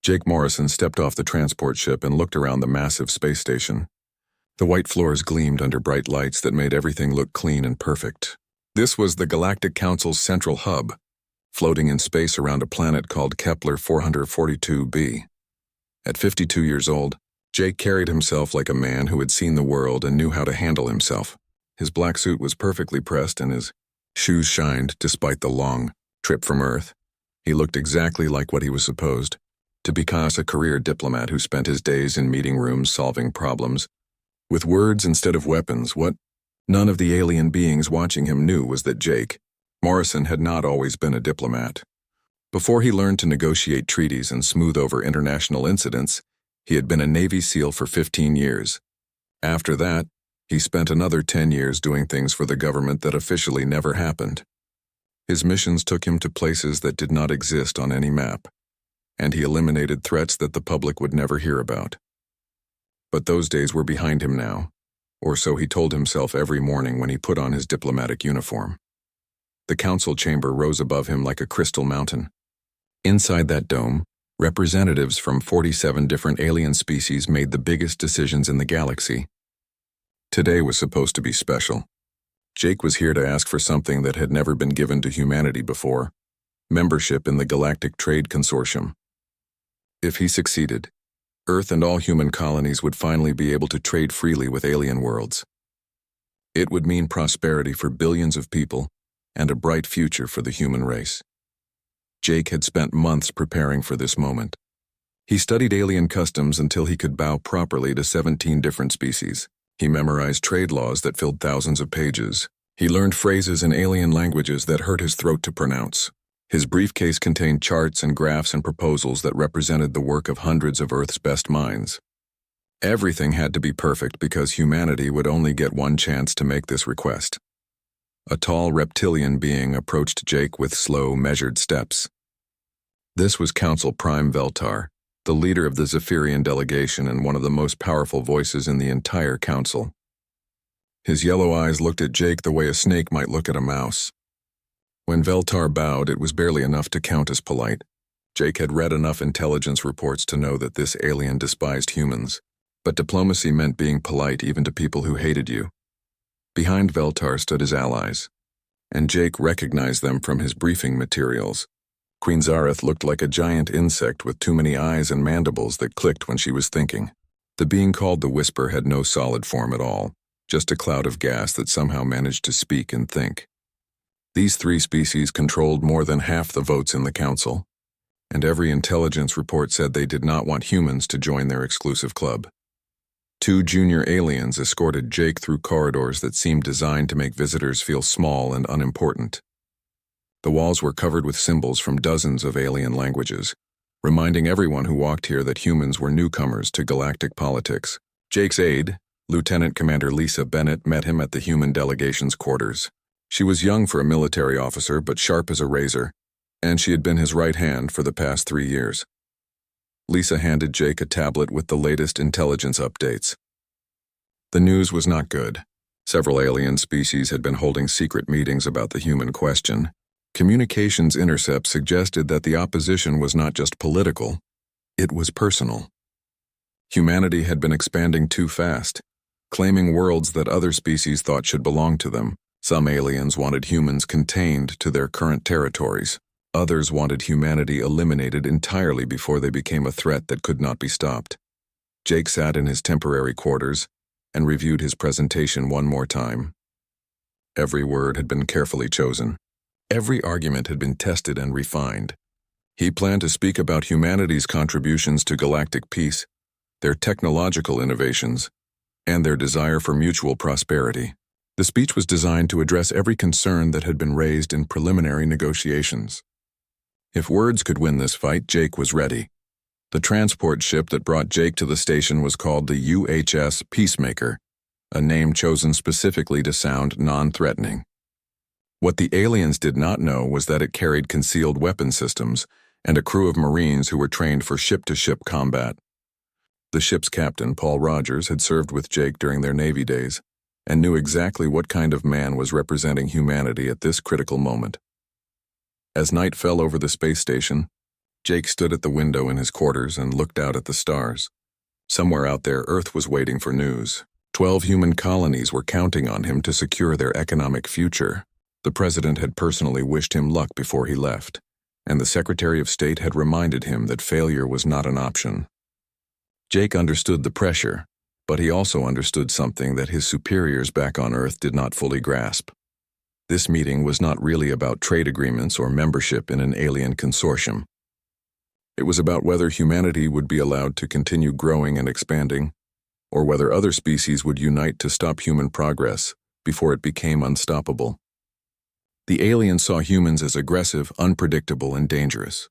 Jake Morrison stepped off the transport ship and looked around the massive space station. The white floors gleamed under bright lights that made everything look clean and perfect. This was the Galactic Council's central hub, floating in space around a planet called Kepler 442b. At 52 years old, Jake carried himself like a man who had seen the world and knew how to handle himself. His black suit was perfectly pressed and his shoes shined despite the long trip from Earth. He looked exactly like what he was supposed to become, a career diplomat who spent his days in meeting rooms solving problems with words instead of weapons. What none of the alien beings watching him knew was that Jake Morrison had not always been a diplomat. Before he learned to negotiate treaties and smooth over international incidents, he had been a Navy SEAL for 15 years. After that, he spent another 10 years doing things for the government that officially never happened. His missions took him to places that did not exist on any map, and he eliminated threats that the public would never hear about. But those days were behind him now, or so he told himself every morning when he put on his diplomatic uniform. The council chamber rose above him like a crystal mountain. Inside that dome, representatives from 47 different alien species made the biggest decisions in the galaxy. Today was supposed to be special. Jake was here to ask for something that had never been given to humanity before: membership in the Galactic Trade Consortium. If he succeeded, Earth and all human colonies would finally be able to trade freely with alien worlds. It would mean prosperity for billions of people and a bright future for the human race. Jake had spent months preparing for this moment. He studied alien customs until he could bow properly to 17 different species. He memorized trade laws that filled thousands of pages. He learned phrases in alien languages that hurt his throat to pronounce. His briefcase contained charts and graphs and proposals that represented the work of hundreds of Earth's best minds. Everything had to be perfect because humanity would only get one chance to make this request. A tall reptilian being approached Jake with slow, measured steps. This was Council Prime Veltar, the leader of the Zephyrian delegation and one of the most powerful voices in the entire council. His yellow eyes looked at Jake the way a snake might look at a mouse. When Veltar bowed, it was barely enough to count as polite. Jake had read enough intelligence reports to know that this alien despised humans, but diplomacy meant being polite even to people who hated you. Behind Veltar stood his allies, and Jake recognized them from his briefing materials. Queen Zareth looked like a giant insect with too many eyes and mandibles that clicked when she was thinking. The being called the Whisper had no solid form at all, just a cloud of gas that somehow managed to speak and think. These three species controlled more than half the votes in the council, and every intelligence report said they did not want humans to join their exclusive club. Two junior aliens escorted Jake through corridors that seemed designed to make visitors feel small and unimportant. The walls were covered with symbols from dozens of alien languages, reminding everyone who walked here that humans were newcomers to galactic politics. Jake's aide, Lieutenant Commander Lisa Bennett, met him at the human delegation's quarters. She was young for a military officer, but sharp as a razor, and she had been his right hand for the past 3 years. Lisa handed Jake a tablet with the latest intelligence updates. The news was not good. Several alien species had been holding secret meetings about the human question. Communications intercepts suggested that the opposition was not just political, it was personal. Humanity had been expanding too fast, claiming worlds that other species thought should belong to them. Some aliens wanted humans contained to their current territories. Others wanted humanity eliminated entirely before they became a threat that could not be stopped. Jake sat in his temporary quarters and reviewed his presentation one more time. Every word had been carefully chosen. Every argument had been tested and refined. He planned to speak about humanity's contributions to galactic peace, their technological innovations, and their desire for mutual prosperity. The speech was designed to address every concern that had been raised in preliminary negotiations. If words could win this fight, Jake was ready. The transport ship that brought Jake to the station was called the UHS Peacemaker, a name chosen specifically to sound non-threatening. What the aliens did not know was that it carried concealed weapon systems and a crew of Marines who were trained for ship-to-ship combat. The ship's captain, Paul Rogers, had served with Jake during their Navy days and knew exactly what kind of man was representing humanity at this critical moment. As night fell over the space station, Jake stood at the window in his quarters and looked out at the stars. Somewhere out there, Earth was waiting for news. 12 human colonies were counting on him to secure their economic future. The president had personally wished him luck before he left, and the Secretary of State had reminded him that failure was not an option. Jake understood the pressure, but he also understood something that his superiors back on Earth did not fully grasp. This meeting was not really about trade agreements or membership in an alien consortium. It was about whether humanity would be allowed to continue growing and expanding, or whether other species would unite to stop human progress before it became unstoppable. The aliens saw humans as aggressive, unpredictable, and dangerous.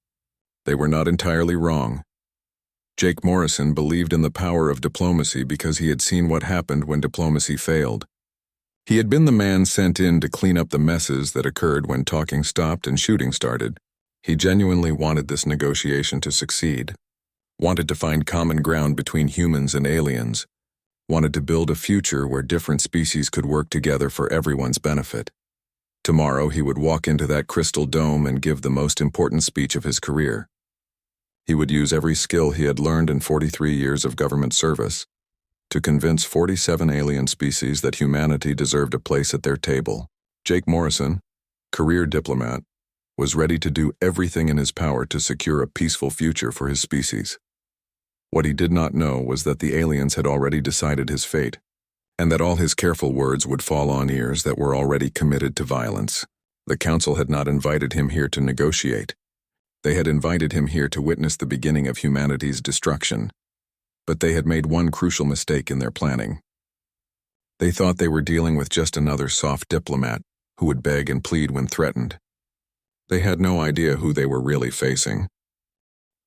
They were not entirely wrong. Jake Morrison believed in the power of diplomacy because he had seen what happened when diplomacy failed. He had been the man sent in to clean up the messes that occurred when talking stopped and shooting started. He genuinely wanted this negotiation to succeed, wanted to find common ground between humans and aliens, wanted to build a future where different species could work together for everyone's benefit. Tomorrow he would walk into that crystal dome and give the most important speech of his career. He would use every skill he had learned in 43 years of government service to convince 47 alien species that humanity deserved a place at their table. Jake Morrison, career diplomat, was ready to do everything in his power to secure a peaceful future for his species. What he did not know was that the aliens had already decided his fate, and that all his careful words would fall on ears that were already committed to violence. The Council had not invited him here to negotiate. They had invited him here to witness the beginning of humanity's destruction. But they had made one crucial mistake in their planning. They thought they were dealing with just another soft diplomat who would beg and plead when threatened. They had no idea who they were really facing.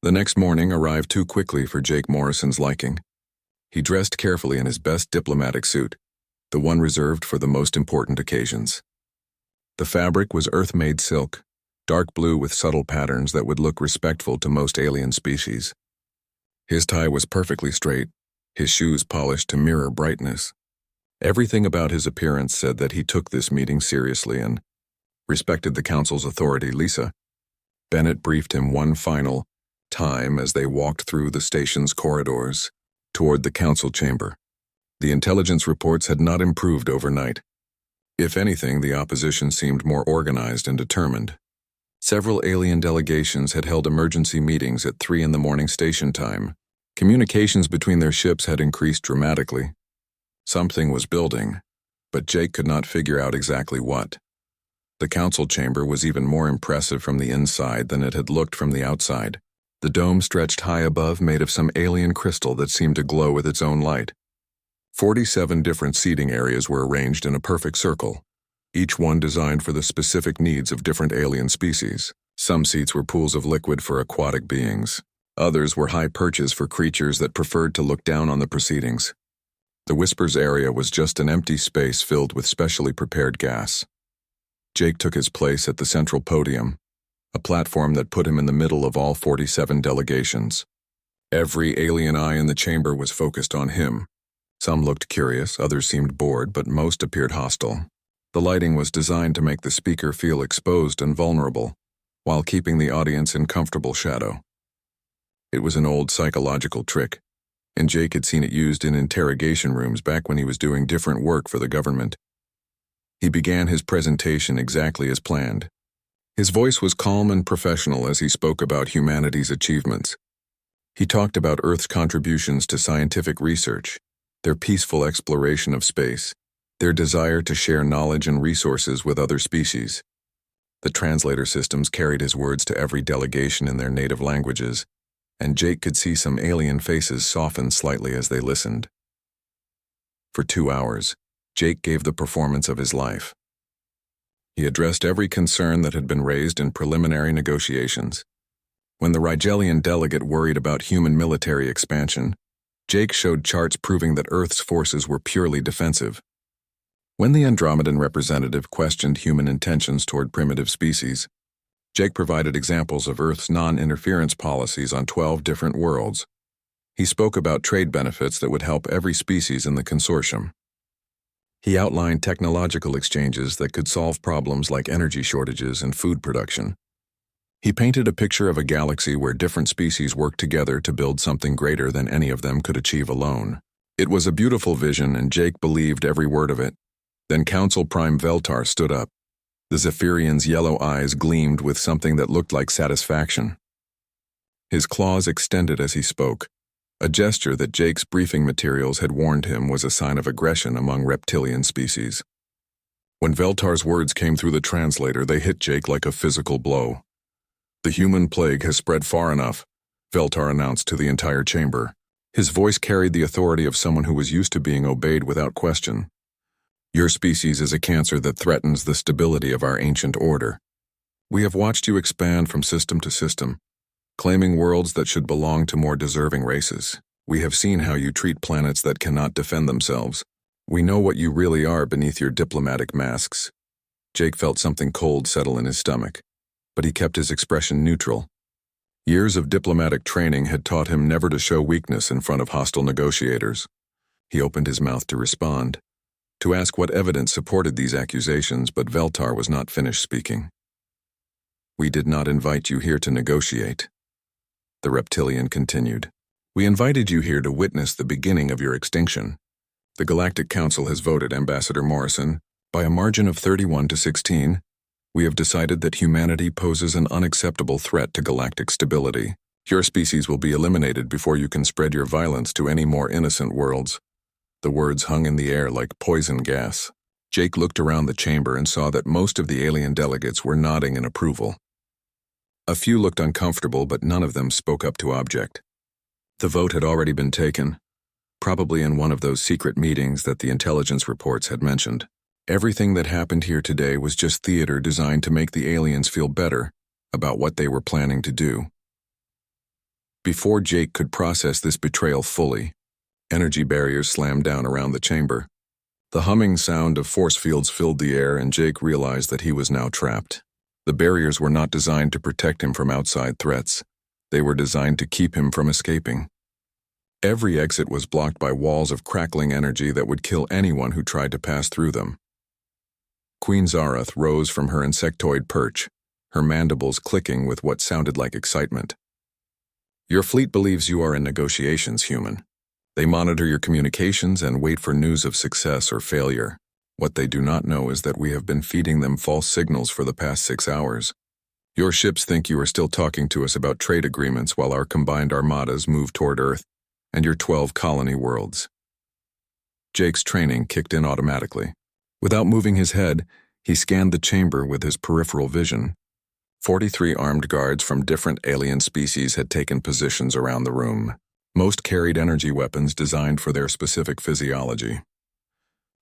The next morning arrived too quickly for Jake Morrison's liking. He dressed carefully in his best diplomatic suit, the one reserved for the most important occasions. The fabric was Earth-made silk, dark blue with subtle patterns that would look respectful to most alien species. His tie was perfectly straight, his shoes polished to mirror brightness. Everything about his appearance said that he took this meeting seriously and respected the Council's authority. Lisa Bennett briefed him one final time as they walked through the station's corridors toward the Council chamber. The intelligence reports had not improved overnight. If anything, the opposition seemed more organized and determined. Several alien delegations had held emergency meetings at 3 a.m. station time. Communications between their ships had increased dramatically. Something was building, but Jake could not figure out exactly what. The Council chamber was even more impressive from the inside than it had looked from the outside. The dome stretched high above, made of some alien crystal that seemed to glow with its own light. 47 different seating areas were arranged in a perfect circle, each one designed for the specific needs of different alien species. Some seats were pools of liquid for aquatic beings. Others were high perches for creatures that preferred to look down on the proceedings. The Whispers area was just an empty space filled with specially prepared gas. Jake took his place at the central podium, a platform that put him in the middle of all 47 delegations. Every alien eye in the chamber was focused on him. Some looked curious, others seemed bored, but most appeared hostile. The lighting was designed to make the speaker feel exposed and vulnerable, while keeping the audience in comfortable shadow. It was an old psychological trick, and Jake had seen it used in interrogation rooms back when he was doing different work for the government. He began his presentation exactly as planned. His voice was calm and professional as he spoke about humanity's achievements. He talked about Earth's contributions to scientific research, their peaceful exploration of space, their desire to share knowledge and resources with other species. The translator systems carried his words to every delegation in their native languages, and Jake could see some alien faces soften slightly as they listened. For 2 hours, Jake gave the performance of his life. He addressed every concern that had been raised in preliminary negotiations. When the Rigelian delegate worried about human military expansion, Jake showed charts proving that Earth's forces were purely defensive. When the Andromedan representative questioned human intentions toward primitive species, Jake provided examples of Earth's non-interference policies on 12 different worlds. He spoke about trade benefits that would help every species in the consortium. He outlined technological exchanges that could solve problems like energy shortages and food production. He painted a picture of a galaxy where different species worked together to build something greater than any of them could achieve alone. It was a beautiful vision, and Jake believed every word of it. Then Council Prime Veltar stood up. The Zephyrian's yellow eyes gleamed with something that looked like satisfaction. His claws extended as he spoke, a gesture that Jake's briefing materials had warned him was a sign of aggression among reptilian species. When Veltar's words came through the translator, they hit Jake like a physical blow. "The human plague has spread far enough," Veltar announced to the entire chamber. His voice carried the authority of someone who was used to being obeyed without question. "Your species is a cancer that threatens the stability of our ancient order. We have watched you expand from system to system, claiming worlds that should belong to more deserving races. We have seen how you treat planets that cannot defend themselves. We know what you really are beneath your diplomatic masks." Jake felt something cold settle in his stomach, but he kept his expression neutral. Years of diplomatic training had taught him never to show weakness in front of hostile negotiators. He opened his mouth to respond, to ask what evidence supported these accusations, but Veltar was not finished speaking. "We did not invite you here to negotiate," the reptilian continued. "We invited you here to witness the beginning of your extinction. The Galactic Council has voted, Ambassador Morrison, by a margin of 31 to 16. We have decided that humanity poses an unacceptable threat to galactic stability. Your species will be eliminated before you can spread your violence to any more innocent worlds." The words hung in the air like poison gas. Jake looked around the chamber and saw that most of the alien delegates were nodding in approval. A few looked uncomfortable, but none of them spoke up to object. The vote had already been taken, probably in one of those secret meetings that the intelligence reports had mentioned. Everything that happened here today was just theater designed to make the aliens feel better about what they were planning to do. Before Jake could process this betrayal fully, energy barriers slammed down around the chamber. The humming sound of force fields filled the air, and Jake realized that he was now trapped. The barriers were not designed to protect him from outside threats. They were designed to keep him from escaping. Every exit was blocked by walls of crackling energy that would kill anyone who tried to pass through them. Queen Zarath rose from her insectoid perch, her mandibles clicking with what sounded like excitement. "Your fleet believes you are in negotiations, human. They monitor your communications and wait for news of success or failure. What they do not know is that we have been feeding them false signals for the past 6 hours. Your ships think you are still talking to us about trade agreements while our combined armadas move toward Earth and your 12 colony worlds." Jake's training kicked in automatically. Without moving his head, he scanned the chamber with his peripheral vision. 43 armed guards from different alien species had taken positions around the room. Most carried energy weapons designed for their specific physiology.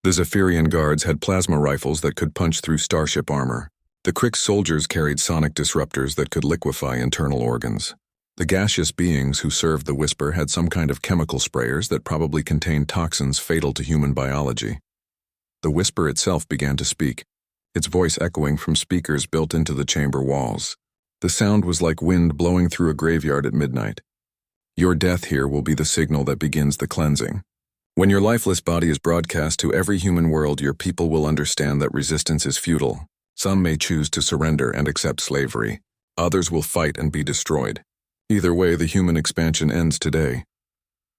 The Zephyrian guards had plasma rifles that could punch through starship armor. The Krix soldiers carried sonic disruptors that could liquefy internal organs. The gaseous beings who served the Whisper had some kind of chemical sprayers that probably contained toxins fatal to human biology. The Whisper itself began to speak, its voice echoing from speakers built into the chamber walls. The sound was like wind blowing through a graveyard at midnight. "Your death here will be the signal that begins the cleansing. When your lifeless body is broadcast to every human world, your people will understand that resistance is futile. Some may choose to surrender and accept slavery. Others will fight and be destroyed. Either way, the human expansion ends today."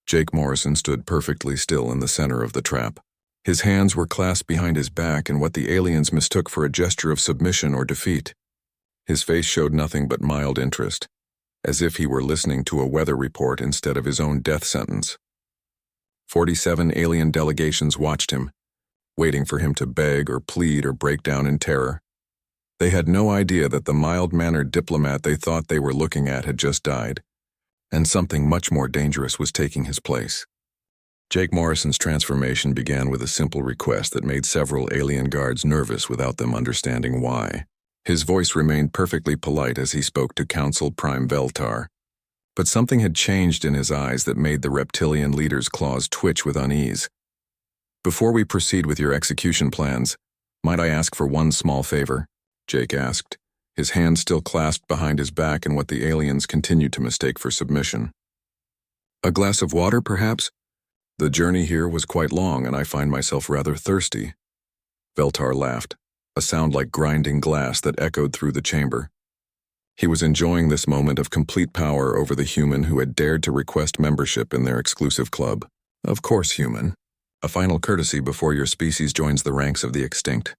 Jake Morrison stood perfectly still in the center of the trap. His hands were clasped behind his back in what the aliens mistook for a gesture of submission or defeat. His face showed nothing but mild interest, as if he were listening to a weather report instead of his own death sentence. 47 alien delegations watched him, waiting for him to beg or plead or break down in terror. They had no idea that the mild-mannered diplomat they thought they were looking at had just died, and something much more dangerous was taking his place. Jake Morrison's transformation began with a simple request that made several alien guards nervous without them understanding why. His voice remained perfectly polite as he spoke to Council Prime Veltar, but something had changed in his eyes that made the reptilian leader's claws twitch with unease. "Before we proceed with your execution plans, might I ask for one small favor?" Jake asked, his hands still clasped behind his back in what the aliens continued to mistake for submission. "A glass of water, perhaps? The journey here was quite long, and I find myself rather thirsty." Veltar laughed, a sound like grinding glass that echoed through the chamber. He was enjoying this moment of complete power over the human who had dared to request membership in their exclusive club. Of course, human. A final courtesy before your species joins the ranks of the extinct.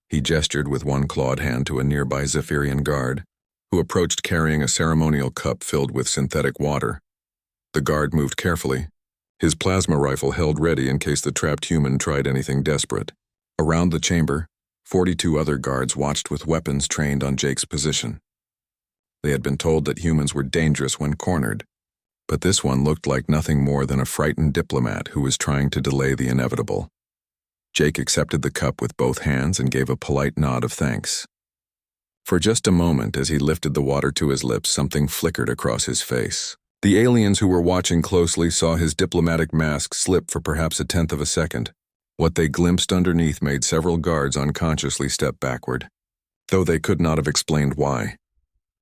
He gestured with one clawed hand to a nearby Zephyrian guard, who approached carrying a ceremonial cup filled with synthetic water. The guard moved carefully, his plasma rifle held ready in case the trapped human tried anything desperate. Around the chamber, 42 other guards watched with weapons trained on Jake's position. They had been told that humans were dangerous when cornered, but this one looked like nothing more than a frightened diplomat who was trying to delay the inevitable. Jake accepted the cup with both hands and gave a polite nod of thanks. For just a moment, as he lifted the water to his lips, something flickered across his face. The aliens who were watching closely saw his diplomatic mask slip for perhaps a tenth of a second. What they glimpsed underneath made several guards unconsciously step backward, though they could not have explained why.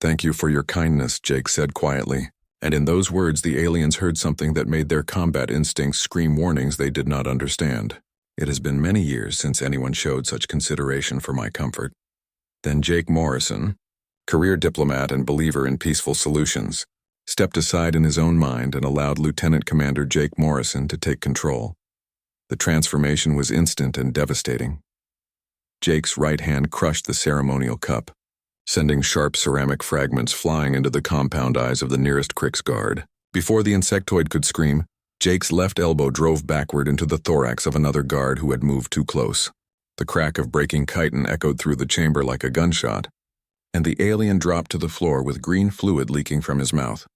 "Thank you for your kindness," Jake said quietly, and in those words the aliens heard something that made their combat instincts scream warnings they did not understand. "It has been many years since anyone showed such consideration for my comfort." Then Jake Morrison, career diplomat and believer in peaceful solutions, stepped aside in his own mind and allowed Lieutenant Commander Jake Morrison to take control. The transformation was instant and devastating. Jake's right hand crushed the ceremonial cup, sending sharp ceramic fragments flying into the compound eyes of the nearest Krix guard. Before the insectoid could scream, Jake's left elbow drove backward into the thorax of another guard who had moved too close. The crack of breaking chitin echoed through the chamber like a gunshot, and the alien dropped to the floor with green fluid leaking from his mouth.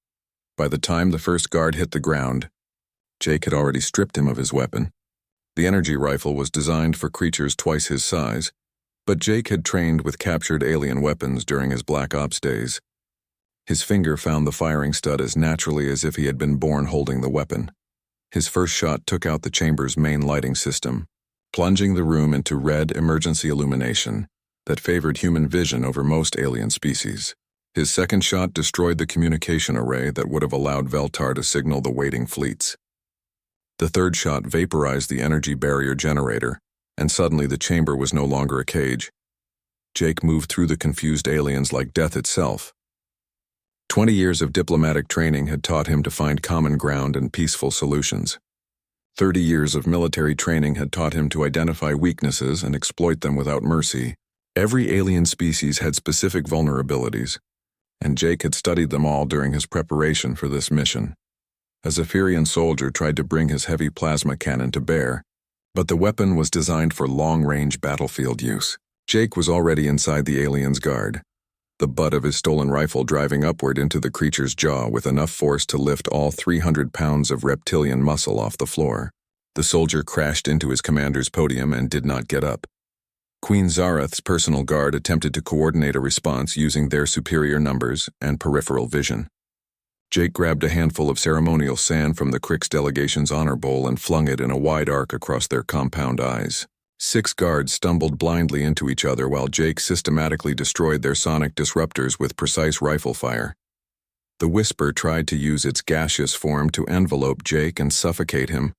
By the time the first guard hit the ground, Jake had already stripped him of his weapon. The energy rifle was designed for creatures twice his size, but Jake had trained with captured alien weapons during his Black Ops days. His finger found the firing stud as naturally as if he had been born holding the weapon. His first shot took out the chamber's main lighting system, plunging the room into red emergency illumination that favored human vision over most alien species. His second shot destroyed the communication array that would have allowed Veltar to signal the waiting fleets. The third shot vaporized the energy barrier generator, and suddenly the chamber was no longer a cage. Jake moved through the confused aliens like death itself. 20 years of diplomatic training had taught him to find common ground and peaceful solutions. 30 years of military training had taught him to identify weaknesses and exploit them without mercy. Every alien species had specific vulnerabilities, and Jake had studied them all during his preparation for this mission. A Zephyrian soldier tried to bring his heavy plasma cannon to bear, but the weapon was designed for long-range battlefield use. Jake was already inside the alien's guard, the butt of his stolen rifle driving upward into the creature's jaw with enough force to lift all 300 pounds of reptilian muscle off the floor. The soldier crashed into his commander's podium and did not get up. Queen Zareth's personal guard attempted to coordinate a response using their superior numbers and peripheral vision. Jake grabbed a handful of ceremonial sand from the Krix delegation's honor bowl and flung it in a wide arc across their compound eyes. 6 guards stumbled blindly into each other while Jake systematically destroyed their sonic disruptors with precise rifle fire. The Whisper tried to use its gaseous form to envelope Jake and suffocate him,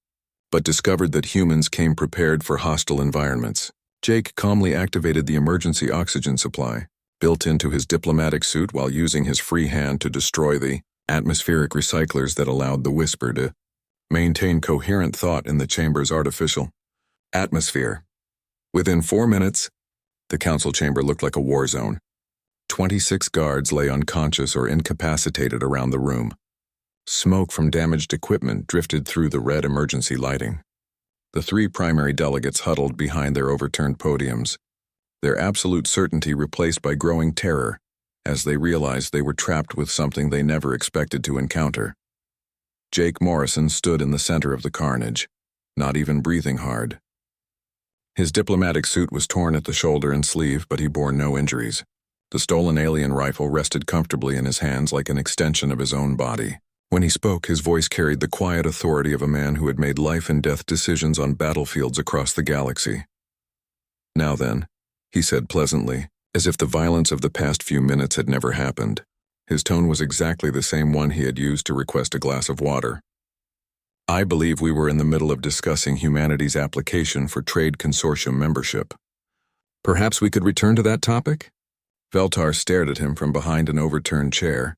but discovered that humans came prepared for hostile environments. Jake calmly activated the emergency oxygen supply, built into his diplomatic suit while using his free hand to destroy the atmospheric recyclers that allowed the Whisper to maintain coherent thought in the chamber's artificial atmosphere. Within 4 minutes, the council chamber looked like a war zone. 26 guards lay unconscious or incapacitated around the room. Smoke from damaged equipment drifted through the red emergency lighting. The 3 primary delegates huddled behind their overturned podiums, their absolute certainty replaced by growing terror as they realized they were trapped with something they never expected to encounter. Jake Morrison stood in the center of the carnage, not even breathing hard. His diplomatic suit was torn at the shoulder and sleeve, but he bore no injuries. The stolen alien rifle rested comfortably in his hands like an extension of his own body. When he spoke, his voice carried the quiet authority of a man who had made life-and-death decisions on battlefields across the galaxy. "Now then," he said pleasantly, as if the violence of the past few minutes had never happened. His tone was exactly the same one he had used to request a glass of water. "I believe we were in the middle of discussing humanity's application for Trade Consortium membership. Perhaps we could return to that topic?" Veltar stared at him from behind an overturned chair,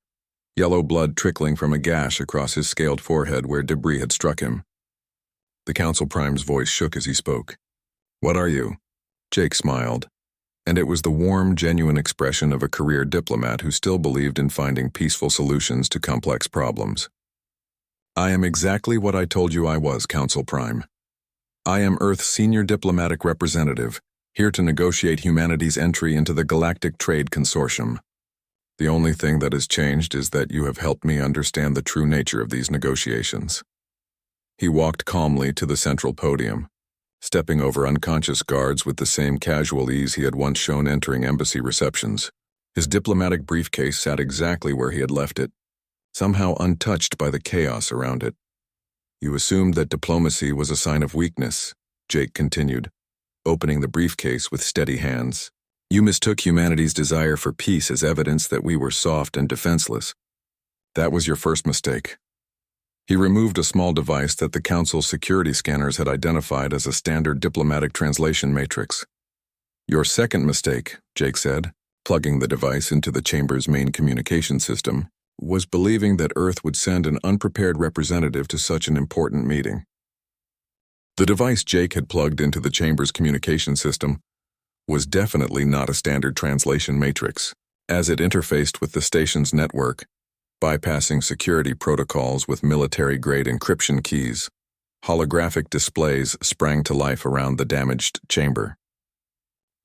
yellow blood trickling from a gash across his scaled forehead where debris had struck him. The Council Prime's voice shook as he spoke. "What are you?" Jake smiled, and it was the warm, genuine expression of a career diplomat who still believed in finding peaceful solutions to complex problems. "I am exactly what I told you I was, Council Prime. I am Earth's senior diplomatic representative, here to negotiate humanity's entry into the Galactic Trade Consortium. The only thing that has changed is that you have helped me understand the true nature of these negotiations." He walked calmly to the central podium, stepping over unconscious guards with the same casual ease he had once shown entering embassy receptions. His diplomatic briefcase sat exactly where he had left it, somehow untouched by the chaos around it. "You assumed that diplomacy was a sign of weakness," Jake continued, opening the briefcase with steady hands. "You mistook humanity's desire for peace as evidence that we were soft and defenseless. That was your first mistake." He removed a small device that the Council's security scanners had identified as a standard diplomatic translation matrix. "Your second mistake," Jake said, plugging the device into the chamber's main communication system, "was believing that Earth would send an unprepared representative to such an important meeting." The device Jake had plugged into the chamber's communication system was definitely not a standard translation matrix, as it interfaced with the station's network, bypassing security protocols with military-grade encryption keys. Holographic displays sprang to life around the damaged chamber.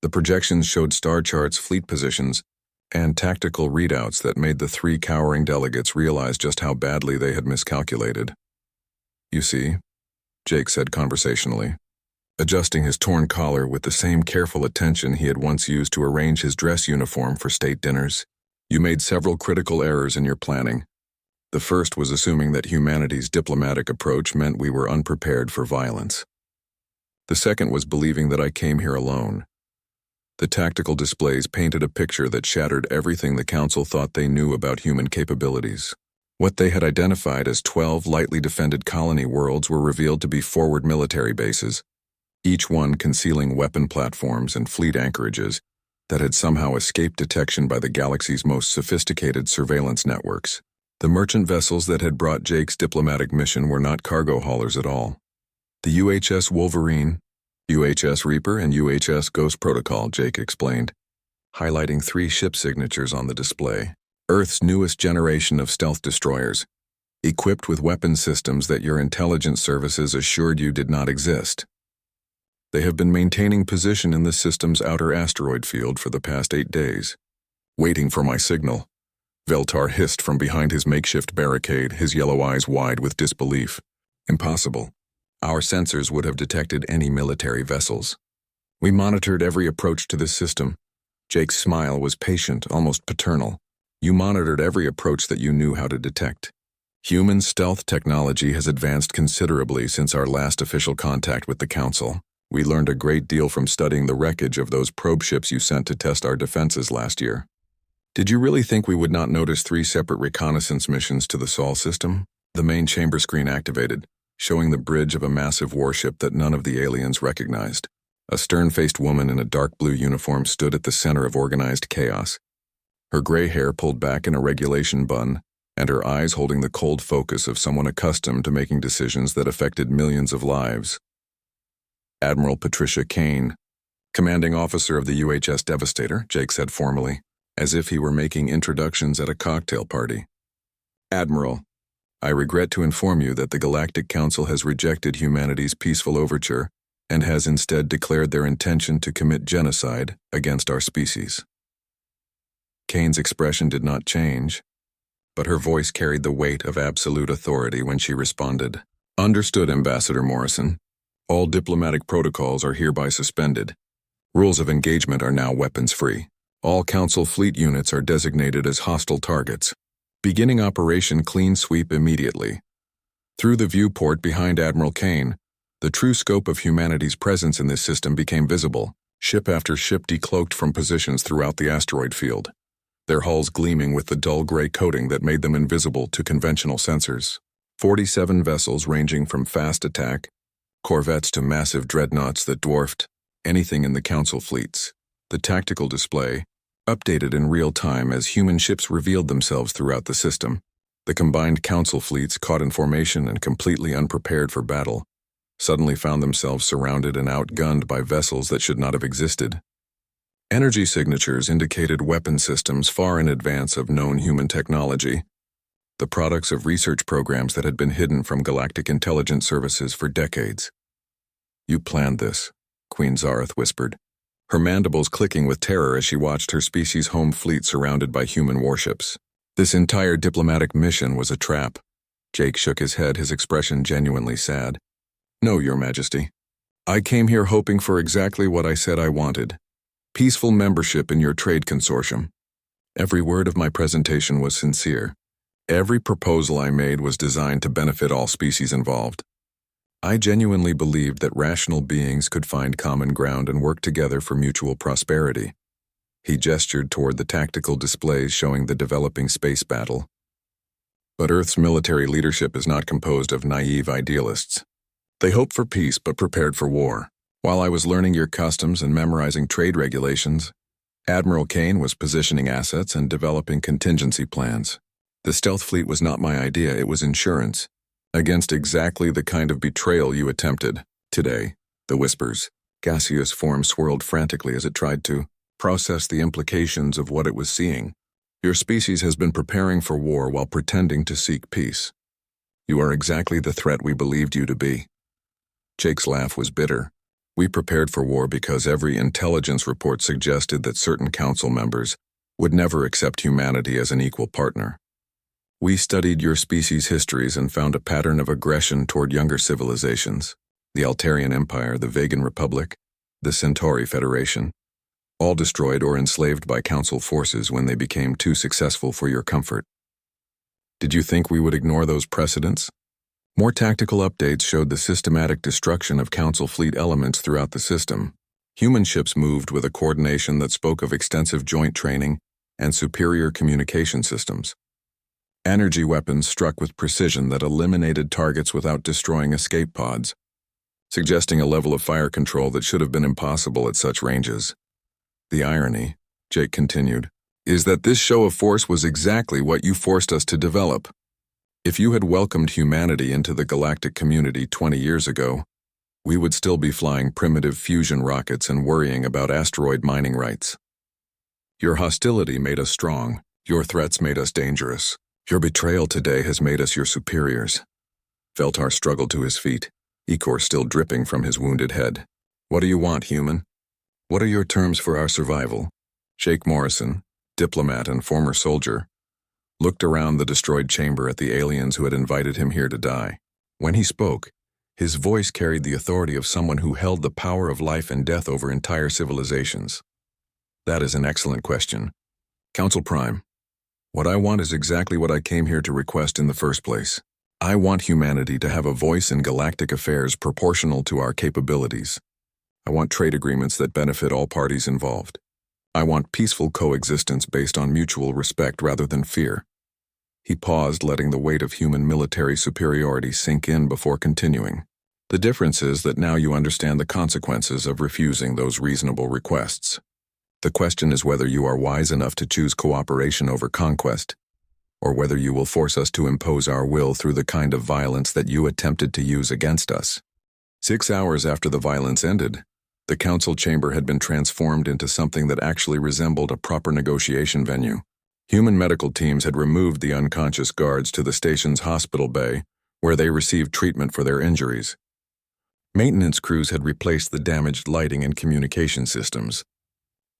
The projections showed star charts, fleet positions, and tactical readouts that made the three cowering delegates realize just how badly they had miscalculated. "You see," Jake said conversationally, adjusting his torn collar with the same careful attention he had once used to arrange his dress uniform for state dinners. "You made several critical errors in your planning. The first was assuming that humanity's diplomatic approach meant we were unprepared for violence. The second was believing that I came here alone. The tactical displays painted a picture that shattered everything the Council thought they knew about human capabilities. What they had identified as 12 lightly defended colony worlds were revealed to be forward military bases, each one concealing weapon platforms and fleet anchorages that had somehow escaped detection by the galaxy's most sophisticated surveillance networks. The merchant vessels that had brought Jake's diplomatic mission were not cargo haulers at all. The UHS Wolverine, UHS Reaper, and UHS Ghost Protocol, Jake explained, highlighting 3 ship signatures on the display. Earth's newest generation of stealth destroyers, equipped with weapon systems that your intelligence services assured you did not exist. They have been maintaining position in the system's outer asteroid field for the past 8 days. "Waiting for my signal," Veltar hissed from behind his makeshift barricade, his yellow eyes wide with disbelief. "Impossible. Our sensors would have detected any military vessels. We monitored every approach to this system." Jake's smile was patient, almost paternal. "You monitored every approach that you knew how to detect. Human stealth technology has advanced considerably since our last official contact with the Council. We learned a great deal from studying the wreckage of those probe ships you sent to test our defenses last year. Did you really think we would not notice 3 separate reconnaissance missions to the Sol system?" The main chamber screen activated, showing the bridge of a massive warship that none of the aliens recognized. A stern-faced woman in a dark blue uniform stood at the center of organized chaos, her gray hair pulled back in a regulation bun, and her eyes holding the cold focus of someone accustomed to making decisions that affected millions of lives. "Admiral Patricia Kane, commanding officer of the UHS Devastator," Jake said formally, as if he were making introductions at a cocktail party. "Admiral, I regret to inform you that the Galactic Council has rejected humanity's peaceful overture and has instead declared their intention to commit genocide against our species." Kane's expression did not change, but her voice carried the weight of absolute authority when she responded. "Understood, Ambassador Morrison. All diplomatic protocols are hereby suspended. Rules of engagement are now weapons-free. All Council fleet units are designated as hostile targets. Beginning Operation Clean Sweep immediately." Through the viewport behind Admiral Kane, the true scope of humanity's presence in this system became visible. Ship after ship decloaked from positions throughout the asteroid field, their hulls gleaming with the dull gray coating that made them invisible to conventional sensors. 47 vessels ranging from fast attack corvettes to massive dreadnoughts that dwarfed anything in the Council fleets. The tactical display, updated in real time as human ships revealed themselves throughout the system. The combined council fleets, caught in formation and completely unprepared for battle, suddenly found themselves surrounded and outgunned by vessels that should not have existed. Energy signatures indicated weapon systems far in advance of known human technology, the products of research programs that had been hidden from galactic intelligence services for decades. "You planned this," Queen Zareth whispered, her mandibles clicking with terror as she watched her species' home fleet surrounded by human warships. "This entire diplomatic mission was a trap." Jake shook his head, his expression genuinely sad. "No, Your Majesty. I came here hoping for exactly what I said I wanted: peaceful membership in your trade consortium. Every word of my presentation was sincere. Every proposal I made was designed to benefit all species involved. I genuinely believed that rational beings could find common ground and work together for mutual prosperity." He gestured toward the tactical displays showing the developing space battle. "But Earth's military leadership is not composed of naive idealists. They hope for peace but prepared for war. While I was learning your customs and memorizing trade regulations, Admiral Kane was positioning assets and developing contingency plans. The stealth fleet was not my idea, it was insurance against exactly the kind of betrayal you attempted. Today," the whispers, gaseous form swirled frantically as it tried to process the implications of what it was seeing. "Your species has been preparing for war while pretending to seek peace. You are exactly the threat we believed you to be." Jake's laugh was bitter. "We prepared for war because every intelligence report suggested that certain council members would never accept humanity as an equal partner. We studied your species' histories and found a pattern of aggression toward younger civilizations: the Altarian Empire, the Vegan Republic, the Centauri Federation, all destroyed or enslaved by Council forces when they became too successful for your comfort. Did you think we would ignore those precedents?" More tactical updates showed the systematic destruction of Council fleet elements throughout the system. Human ships moved with a coordination that spoke of extensive joint training and superior communication systems. Energy weapons struck with precision that eliminated targets without destroying escape pods, suggesting a level of fire control that should have been impossible at such ranges. "The irony," Jake continued, "is that this show of force was exactly what you forced us to develop. If you had welcomed humanity into the galactic community 20 years ago, we would still be flying primitive fusion rockets and worrying about asteroid mining rights. Your hostility made us strong. Your threats made us dangerous. Your betrayal today has made us your superiors." Veltar struggled to his feet, ichor still dripping from his wounded head. "What do you want, human? What are your terms for our survival?" Jake Morrison, diplomat and former soldier, looked around the destroyed chamber at the aliens who had invited him here to die. When he spoke, his voice carried the authority of someone who held the power of life and death over entire civilizations. "That is an excellent question. Council Prime, what I want is exactly what I came here to request in the first place. I want humanity to have a voice in galactic affairs proportional to our capabilities. I want trade agreements that benefit all parties involved. I want peaceful coexistence based on mutual respect rather than fear." He paused, letting the weight of human military superiority sink in before continuing. "The difference is that now you understand the consequences of refusing those reasonable requests. The question is whether you are wise enough to choose cooperation over conquest, or whether you will force us to impose our will through the kind of violence that you attempted to use against us." 6 hours after the violence ended, the council chamber had been transformed into something that actually resembled a proper negotiation venue. Human medical teams had removed the unconscious guards to the station's hospital bay, where they received treatment for their injuries. Maintenance crews had replaced the damaged lighting and communication systems.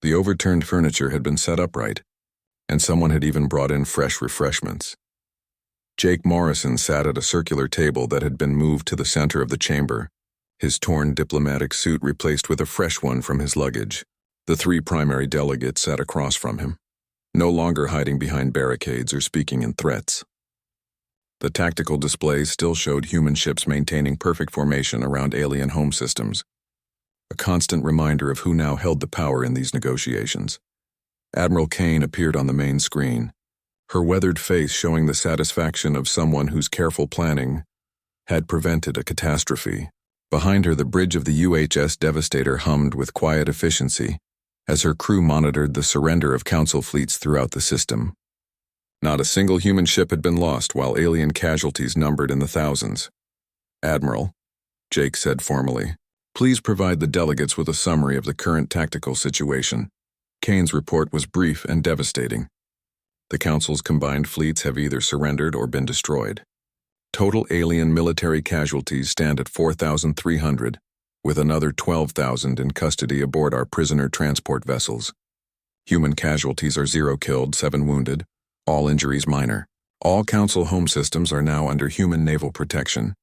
The overturned furniture had been set upright, and someone had even brought in fresh refreshments. Jake Morrison sat at a circular table that had been moved to the center of the chamber, his torn diplomatic suit replaced with a fresh one from his luggage. The 3 primary delegates sat across from him, no longer hiding behind barricades or speaking in threats. The tactical displays still showed human ships maintaining perfect formation around alien home systems, a constant reminder of who now held the power in these negotiations. Admiral Kane appeared on the main screen, her weathered face showing the satisfaction of someone whose careful planning had prevented a catastrophe. Behind her, the bridge of the UHS Devastator hummed with quiet efficiency, as her crew monitored the surrender of Council fleets throughout the system. Not a single human ship had been lost, while alien casualties numbered in the thousands. "Admiral," Jake said formally, "please provide the delegates with a summary of the current tactical situation." Kane's report was brief and devastating. The Council's combined fleets have either surrendered or been destroyed. Total alien military casualties stand at 4,300, with another 12,000 in custody aboard our prisoner transport vessels. Human casualties are 0 killed, 7 wounded, all injuries minor. All Council home systems are now under human naval protection,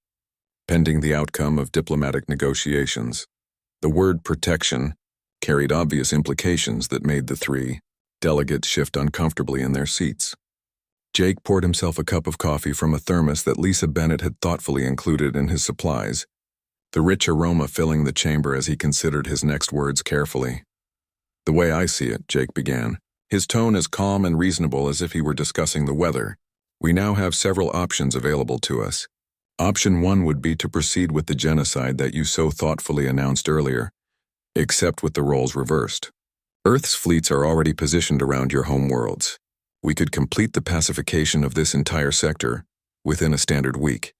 pending the outcome of diplomatic negotiations. The word protection carried obvious implications that made the 3 delegates shift uncomfortably in their seats. Jake poured himself a cup of coffee from a thermos that Lisa Bennett had thoughtfully included in his supplies, the rich aroma filling the chamber as he considered his next words carefully. "The way I see it," Jake began, his tone as calm and reasonable as if he were discussing the weather, "we now have several options available to us. Option 1 would be to proceed with the genocide that you so thoughtfully announced earlier, except with the roles reversed. Earth's fleets are already positioned around your home worlds. We could complete the pacification of this entire sector within a standard week."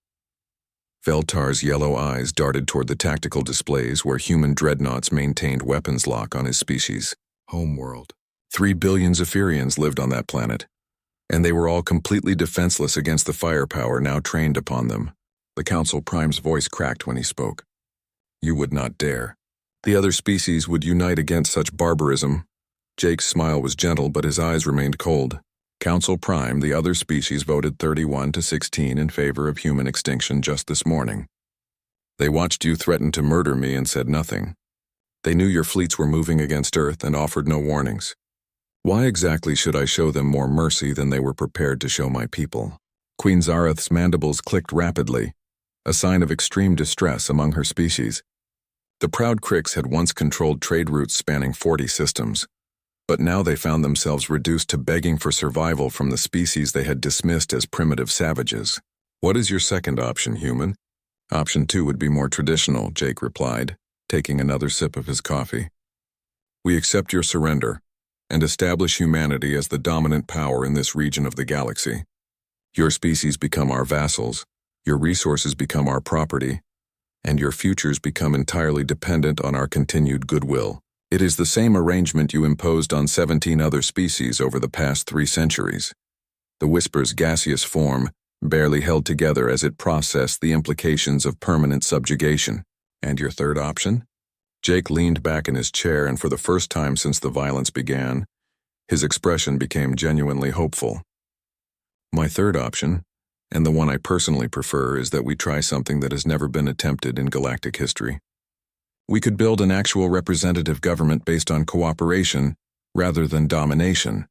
Veltar's yellow eyes darted toward the tactical displays where human dreadnoughts maintained weapons lock on his species' homeworld. 3 billion Zephyrians lived on that planet, and they were all completely defenseless against the firepower now trained upon them. The Council Prime's voice cracked when he spoke. "You would not dare. The other species would unite against such barbarism." Jake's smile was gentle, but his eyes remained cold. "Council Prime, the other species voted 31 to 16 in favor of human extinction just this morning. They watched you threaten to murder me and said nothing. They knew your fleets were moving against Earth and offered no warnings. Why exactly should I show them more mercy than they were prepared to show my people?" Queen Zareth's mandibles clicked rapidly, a sign of extreme distress among her species. The proud Cricks had once controlled trade routes spanning 40 systems, but now they found themselves reduced to begging for survival from the species they had dismissed as primitive savages. "What is your second option, human?" "Option 2 would be more traditional," Jake replied, taking another sip of his coffee. "We accept your surrender and establish humanity as the dominant power in this region of the galaxy. Your species become our vassals, your resources become our property, and your futures become entirely dependent on our continued goodwill. It is the same arrangement you imposed on 17 other species over the past 3 centuries. The whisper's gaseous form barely held together as it processed the implications of permanent subjugation. "And your third option?" Jake leaned back in his chair, and for the first time since the violence began, his expression became genuinely hopeful. "My third option, and the one I personally prefer, is that we try something that has never been attempted in galactic history. We could build an actual representative government based on cooperation rather than domination."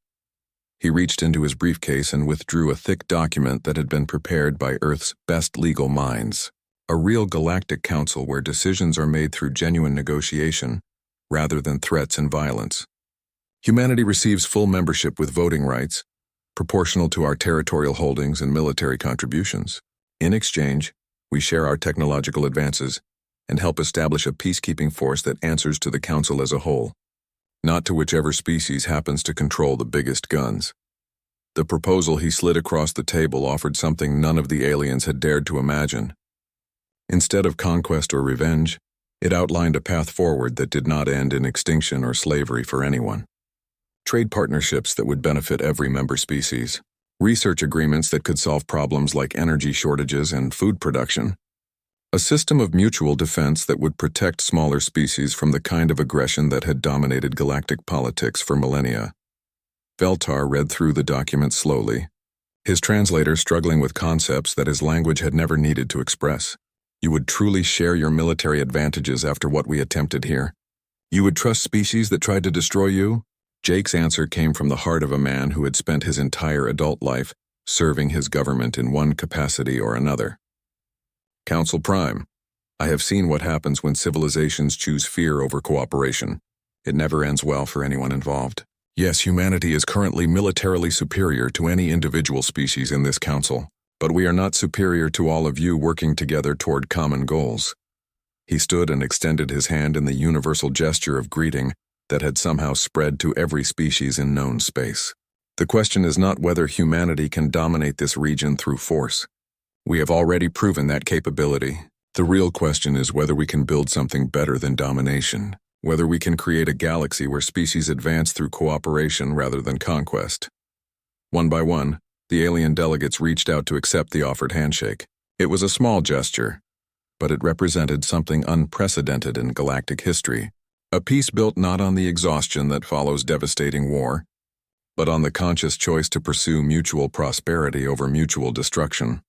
He reached into his briefcase and withdrew a thick document that had been prepared by Earth's best legal minds. A real galactic council where decisions are made through genuine negotiation rather than threats and violence. Humanity receives full membership with voting rights, proportional to our territorial holdings and military contributions. In exchange, we share our technological advances and help establish a peacekeeping force that answers to the Council as a whole, not to whichever species happens to control the biggest guns. The proposal he slid across the table offered something none of the aliens had dared to imagine. Instead of conquest or revenge, it outlined a path forward that did not end in extinction or slavery for anyone. Trade partnerships that would benefit every member species, research agreements that could solve problems like energy shortages and food production, a system of mutual defense that would protect smaller species from the kind of aggression that had dominated galactic politics for millennia. Veltar read through the document slowly, his translator struggling with concepts that his language had never needed to express. "You would truly share your military advantages after what we attempted here? You would trust species that tried to destroy you?" Jake's answer came from the heart of a man who had spent his entire adult life serving his government in one capacity or another. "Council Prime, I have seen what happens when civilizations choose fear over cooperation. It never ends well for anyone involved. Yes, humanity is currently militarily superior to any individual species in this council, but we are not superior to all of you working together toward common goals." He stood and extended his hand in the universal gesture of greeting that had somehow spread to every species in known space. The question is not whether humanity can dominate this region through force. We have already proven that capability. The real question is whether we can build something better than domination, whether we can create a galaxy where species advance through cooperation rather than conquest. One by one, the alien delegates reached out to accept the offered handshake. It was a small gesture, but it represented something unprecedented in galactic history. A peace built not on the exhaustion that follows devastating war, but on the conscious choice to pursue mutual prosperity over mutual destruction.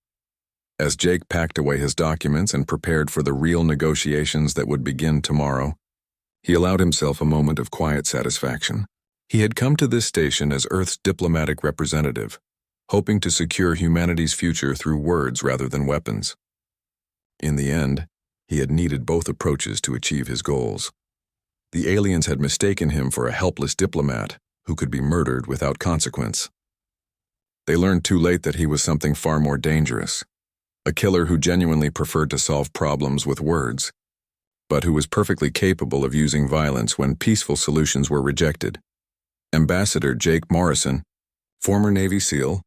As Jake packed away his documents and prepared for the real negotiations that would begin tomorrow, he allowed himself a moment of quiet satisfaction. He had come to this station as Earth's diplomatic representative, hoping to secure humanity's future through words rather than weapons. In the end, he had needed both approaches to achieve his goals. The aliens had mistaken him for a helpless diplomat who could be murdered without consequence. They learned too late that he was something far more dangerous, a killer who genuinely preferred to solve problems with words, but who was perfectly capable of using violence when peaceful solutions were rejected. Ambassador Jake Morrison, former Navy SEAL,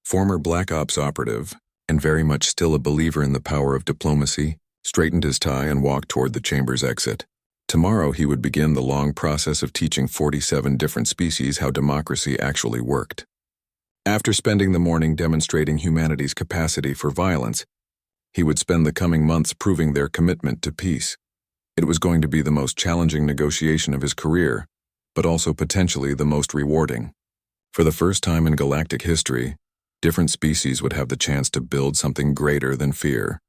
former Black Ops operative, and very much still a believer in the power of diplomacy, straightened his tie and walked toward the chamber's exit. Tomorrow he would begin the long process of teaching 47 different species how democracy actually worked. After spending the morning demonstrating humanity's capacity for violence, he would spend the coming months proving their commitment to peace. It was going to be the most challenging negotiation of his career, but also potentially the most rewarding. For the first time in galactic history, different species would have the chance to build something greater than fear.